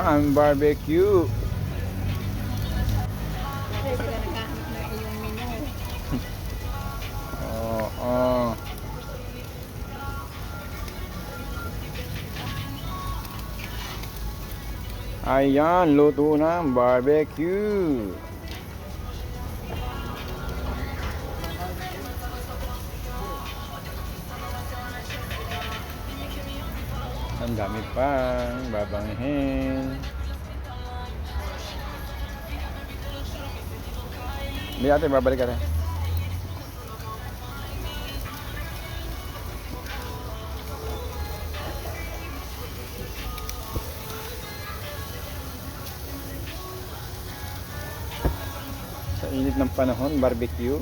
ang barbecue. Kasi sila naghahanap na iyong menu. Oo. Ayan, luto na ang barbecue. Ang dami pang babanghin. Hindi ate, babalik ka rin. Sa init ng panahon, barbecue.